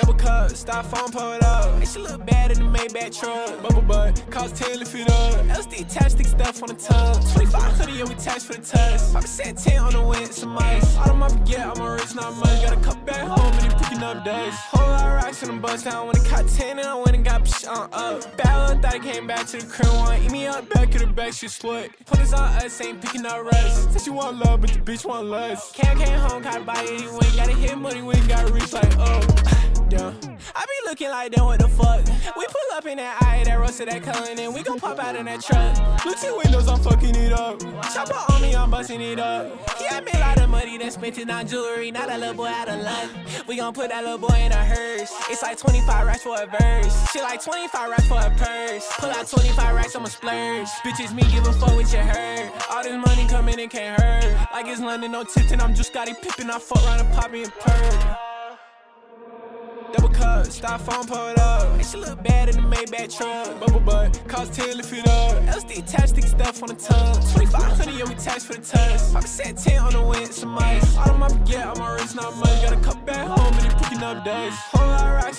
Double cup, styrofoam, pull it up. And she look bad in the Maybach truck. Bubble butt, cost 10, lift it up. LSD chapstick stuff on the tub. 25 hoodie, yeah, we tax for the test. Papa said 10 on the wind, some ice. All of my forget, I'm a rich, not much. Got a cup back home, and he picking up days. Whole lot of rocks in the bus down. When it caught 10, and I went and got psh on up. Bad little thought I came back to the crib one. Eat me up, back of the back, she slut. Put us on us, ain't picking up rest. Said she want love, but the bitch want less. Came home, gotta buy it anyway. Gotta hit money, we got rich like, oh. Yeah. I be looking like them, what the fuck? We pull up in that eye, that roasted that Cullen, and we gon' pop out in that truck. Blue tint windows, I'm fucking it up. Chopper on me, I'm busting it up. He had me a lot of money, then spent it on jewelry. Now that little boy out of luck. We gon' put that little boy in a hearse. It's like 25 racks for a verse. Shit like 25 racks for a purse. Pull out 25 racks, I'ma splurge. Bitches, me give a fuck what you heard. All this money coming in can't hurt. Like it's London, no Tipton, I'm just Scottie Pippen. I fuck around and pop me a perk. Double cup, styrofoam, pull it up. And she look bad in the Maybach truck. Bubble butt, cost 10, lift it up. LSD chapstick stuff on the tub. 25 hoodie, yeah, we tax for the test. Papa said 10 on the wind, some ice. All of my forget, I'm a rich, not much. Got a cup back home, and he picking up days. Whole lot of rocks.